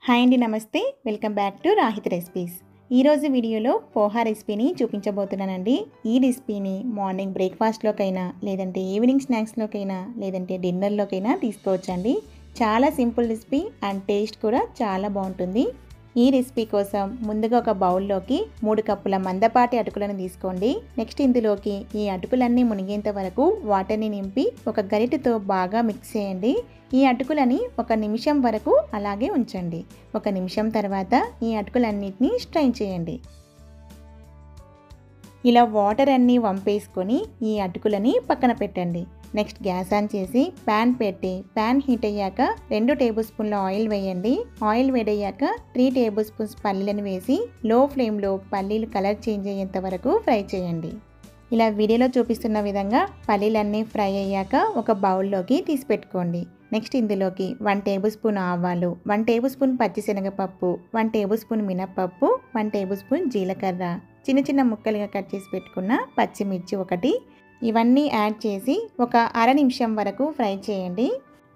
Hi అండి, నమస్తే. Welcome back to Rahith recipes. ఈరోజు వీడియోలో పోహా రెసిపీని చూపించబోతున్నానండి. ఈ రెసిపీని మార్నింగ్ బ్రేక్ఫాస్ట్లోకైనా, లేదంటే ఈవినింగ్ స్నాక్స్లోకైనా, లేదంటే డిన్నర్లోకైనా తీసుకోవచ్చండి. చాలా సింపుల్ రెసిపీ అండ్ టేస్ట్ కూడా చాలా బాగుంటుంది. ఈ రెసిపీ కోసం ముందుగా ఒక బౌల్లోకి 3 కప్పుల మందపాటి అటుకులను తీసుకోండి. నెక్స్ట్ ఇందులోకి ఈ అటుకులన్నీ మునిగేంత వరకు వాటర్ని నింపి ఒక గరిటెతో బాగా మిక్స్ చేయండి. ఈ అటుకులని 1 నిమిషం వరకు అలాగే ఉంచండి. 1 నిమిషం తర్వాత ఈ అటుకులన్నిటిని స్ట్రైన్ చేయండి. ఇలా వాటర్ అన్నీ వంపేసుకొని ఈ అటుకులని పక్కన పెట్టండి. నెక్స్ట్ గ్యాస్ ఆన్ చేసి ప్యాన్ పెట్టి ప్యాన్ హీట్ అయ్యాక 2 టేబుల్ స్పూన్ల ఆయిల్ వేయండి. ఆయిల్ వేడయ్యాక 3 టేబుల్ స్పూన్స్ పల్లీలను వేసి లో ఫ్లేమ్లో పల్లీలు కలర్ చేంజ్ అయ్యేంత వరకు ఫ్రై చేయండి. ఇలా వీడియోలో చూపిస్తున్న విధంగా పల్లీలన్నీ ఫ్రై అయ్యాక ఒక బౌల్లోకి తీసి పెట్టుకోండి. నెక్స్ట్ ఇందులోకి 1 టేబుల్ స్పూన్ ఆవాలు, 1 టేబుల్ స్పూన్ పచ్చిశనగపప్పు, 1 టేబుల్ స్పూన్ మినప్పప్పు, 1 టేబుల్ స్పూన్ జీలకర్ర, చిన్న చిన్న ముక్కలుగా కట్ చేసి పెట్టుకున్న పచ్చిమిర్చి 1, ఇవన్నీ యాడ్ చేసి ఒక అర నిమిషం వరకు ఫ్రై చేయండి.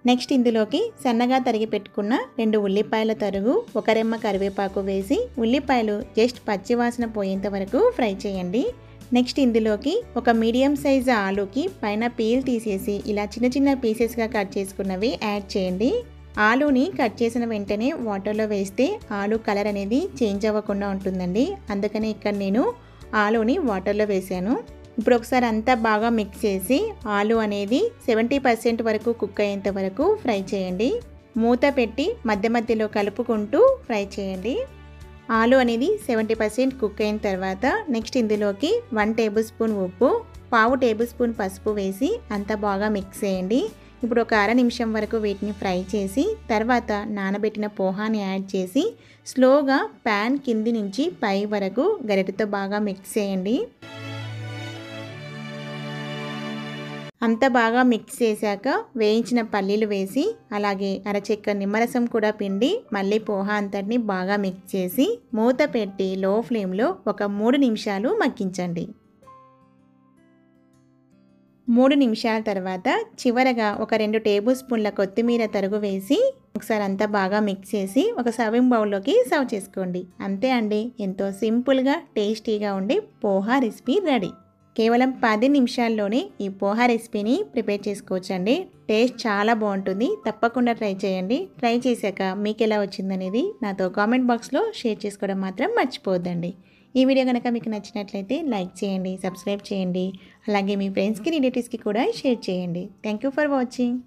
నెక్స్ట్ ఇందులోకి సన్నగా తరిగి పెట్టుకున్న 2 ఉల్లిపాయల తరుగు, 1 రెమ్మ కరివేపాకు వేసి ఉల్లిపాయలు జస్ట్ పచ్చివాసన పోయేంత వరకు ఫ్రై చేయండి. నెక్స్ట్ ఇందులోకి ఒక మీడియం సైజు ఆలూకి పైన పీల్ తీసేసి ఇలా చిన్న చిన్న పీసెస్గా కట్ చేసుకున్నవి యాడ్ చేయండి. ఆలూని కట్ చేసిన వెంటనే వాటర్లో వేస్తే ఆలూ కలర్ అనేది చేంజ్ అవ్వకుండా ఉంటుందండి. అందుకని ఇక్కడ నేను ఆలూని వాటర్లో వేసాను. ఇప్పుడు ఒకసారి అంతా బాగా మిక్స్ చేసి ఆలూ అనేది 70% వరకు కుక్ అయ్యేంత వరకు ఫ్రై చేయండి. మూత పెట్టి మధ్య మధ్యలో కలుపుకుంటూ ఫ్రై చేయండి. ఆలూ అనేది 70% కుక్ అయిన తర్వాత నెక్స్ట్ ఇందులోకి 1 టేబుల్ స్పూన్ ఉప్పు, 1/2 టేబుల్ స్పూన్ పసుపు వేసి అంతా బాగా మిక్స్ చేయండి. ఇప్పుడు ఒక అర నిమిషం వరకు వీటిని ఫ్రై చేసి తర్వాత నానబెట్టిన పోహాని యాడ్ చేసి స్లోగా ప్యాన్ కింది నుంచి పై వరకు గరిటెతో బాగా మిక్స్ చేయండి. అంత బాగా మిక్స్ చేశాక వేయించిన పల్లీలు వేసి అలాగే అరచెక్క నిమ్మరసం కూడా పిండి మళ్ళీ పోహా అంతటిని బాగా మిక్స్ చేసి మూత పెట్టి లో ఫ్లేమ్లో ఒక 3 నిమిషాలు మగ్గించండి. 3 నిమిషాల తర్వాత చివరగా ఒక 2 టేబుల్ స్పూన్ల కొత్తిమీర తరుగు వేసి ఒకసారి అంతా బాగా మిక్స్ చేసి ఒక సర్వింగ్ బౌల్లోకి సర్వ్ చేసుకోండి. అంతే అండి, ఎంతో సింపుల్గా టేస్టీగా ఉండే పోహా రెసిపీ రెడీ. కేవలం 10 నిమిషాల్లోనే ఈ పోహా రెసిపీని ప్రిపేర్ చేసుకోవచ్చండి. టేస్ట్ చాలా బాగుంటుంది. తప్పకుండా ట్రై చేయండి. ట్రై చేశాక మీకు ఎలా వచ్చిందనేది నాతో కామెంట్ బాక్స్లో షేర్ చేసుకోవడం మాత్రం మర్చిపోవద్దండి. ఈ వీడియో కనుక మీకు నచ్చినట్లయితే లైక్ చేయండి, సబ్స్క్రైబ్ చేయండి, అలాగే మీ ఫ్రెండ్స్కి రిలేటివ్స్కి కూడా షేర్ చేయండి. Thank you for watching.